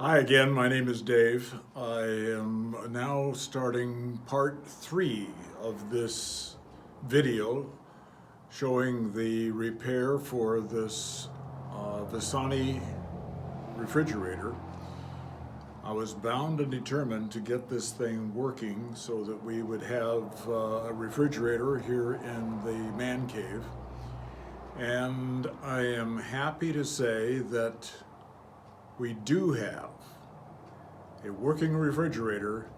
Hi again, my name is Dave. I am now starting part 3 of this video showing the repair for this Vissani refrigerator. I was bound and determined to get this thing working so that we would have a refrigerator here in the man cave. And I am happy to say that we do have a working refrigerator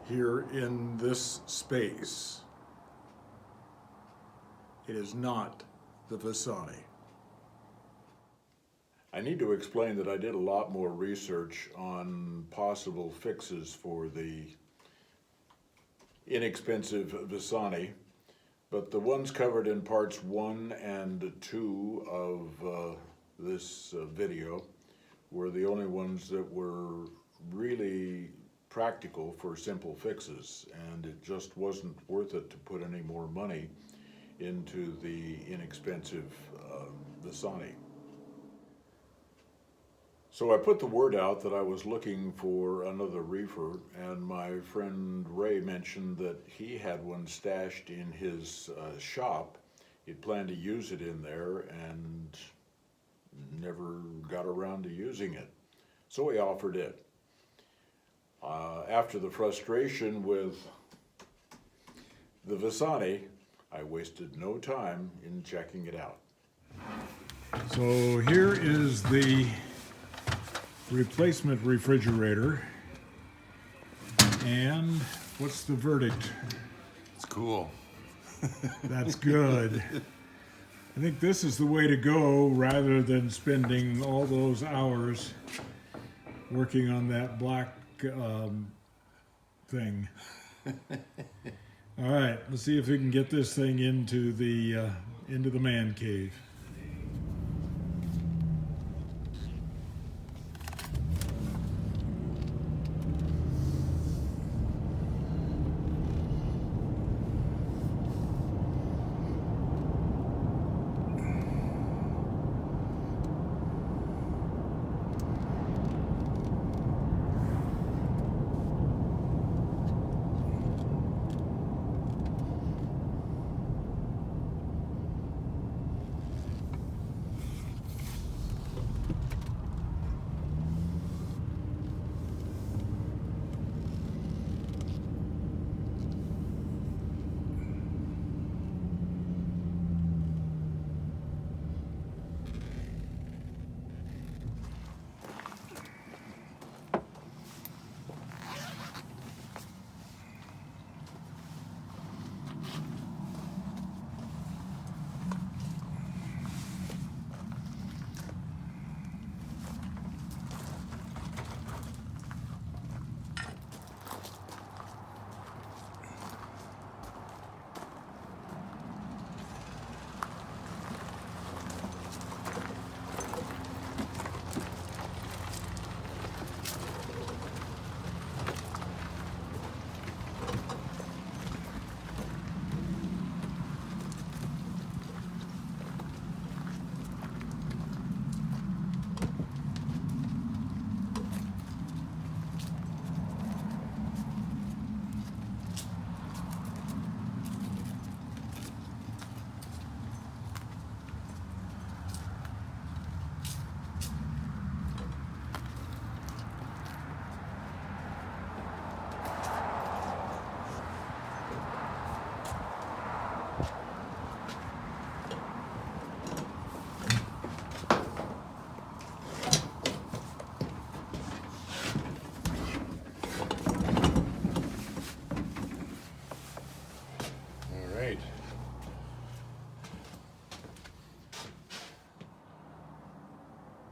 here in this space. It is not the Vissani. I need to explain that I did a lot more research on possible fixes for the inexpensive Vissani, but the ones covered in parts 1 and 2 of this video were the only ones that were really practical for simple fixes, and it just wasn't worth it to put any more money into the inexpensive Vissani. So I put the word out that I was looking for another reefer, and my friend Ray mentioned that he had one stashed in his shop. He'd planned to use it in there and never got around to using it. So he offered it. After the frustration with the Vissani, I wasted no time in checking it out. So here is the replacement refrigerator, and what's the verdict? It's cool. That's good. I think this is the way to go rather than spending all those hours working on that black thing. All right, let's see if we can get this thing into the man cave.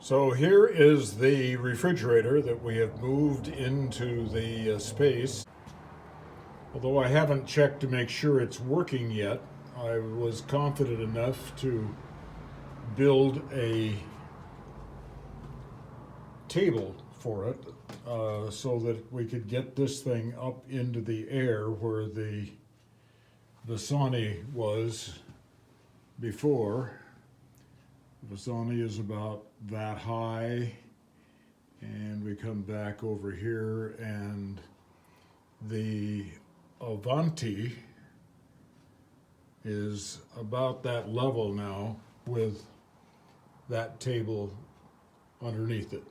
So here is the refrigerator that we have moved into the space. Although I haven't checked to make sure it's working yet, I was confident enough to build a table for it so that we could get this thing up into the air where the Vissani was before. The Vissani is about that high, and we we come back over here, and the Avanti is about that level now with that table underneath it.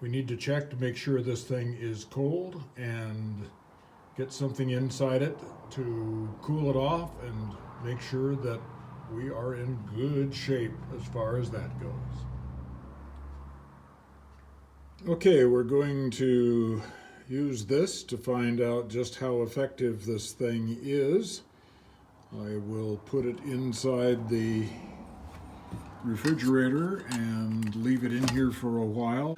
We need to check to make sure this thing is cold and get something inside it to cool it off and make sure that we are in good shape as far as that goes. Okay, we're going to use this to find out just how effective this thing is. I will put it inside the refrigerator and leave it in here for a while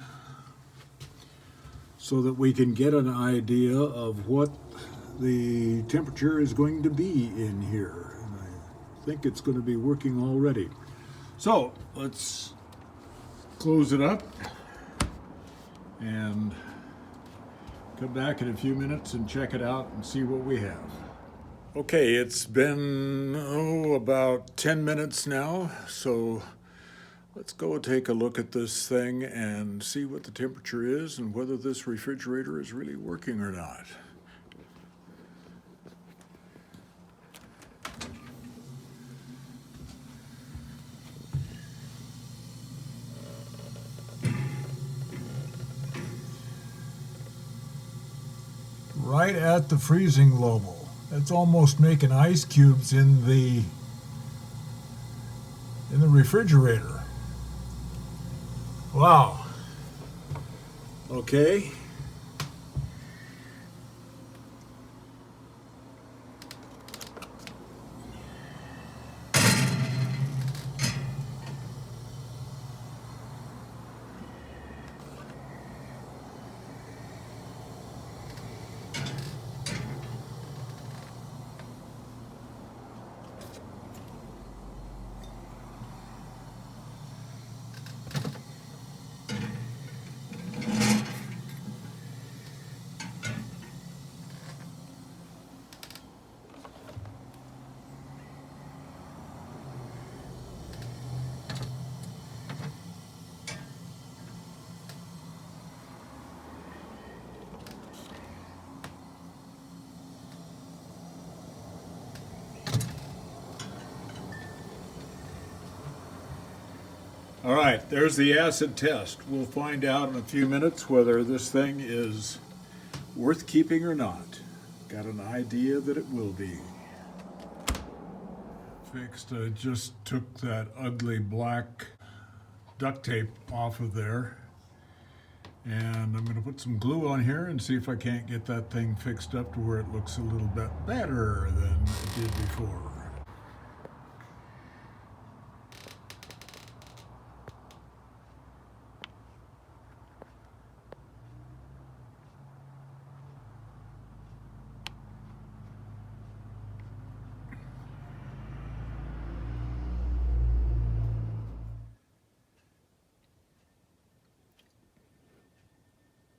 so that we can get an idea of what the temperature is going to be in here. And I think it's going to be working already. So let's close it up and come back in a few minutes and check it out and see what we have. Okay, it's been about 10 minutes now, so let's go take a look at this thing and see what the temperature is and whether this refrigerator is really working or not. Right at the freezing level. It's almost making ice cubes in the refrigerator. Wow. Okay. All right, there's the acid test. We'll find out in a few minutes whether this thing is worth keeping or not. Got an idea that it will be. Fixed, I just took that ugly black duct tape off of there. And I'm gonna put some glue on here and see if I can't get that thing fixed up to where it looks a little bit better than it did before.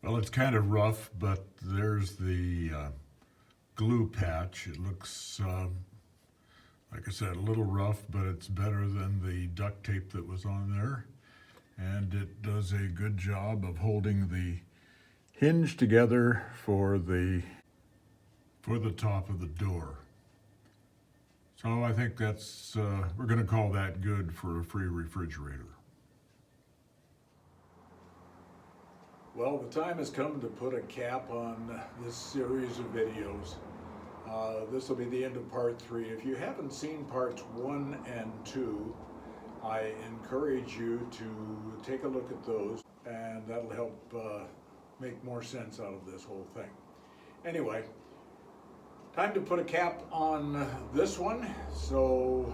Well, it's kind of rough, but there's the glue patch. It looks, like I said, a little rough, but it's better than the duct tape that was on there. And it does a good job of holding the hinge together for the top of the door. So I think that's, we're gonna call that good for a free refrigerator. Well, the time has come to put a cap on this series of videos. This will be the end of part 3. If you haven't seen parts 1 and 2, I encourage you to take a look at those, and that'll help make more sense out of this whole thing. Anyway, time to put a cap on this one. So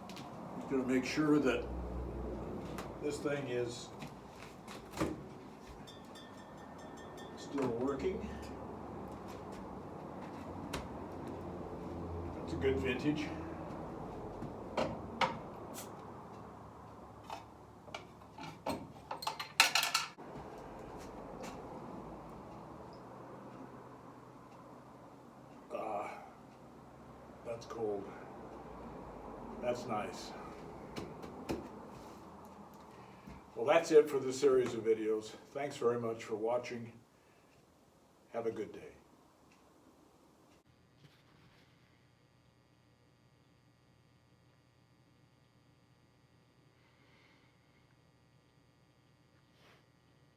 I'm just going to make sure that this thing is still working. That's a good vintage. That's cold. That's nice. Well, that's it for the series of videos. Thanks very much for watching. Have a good day.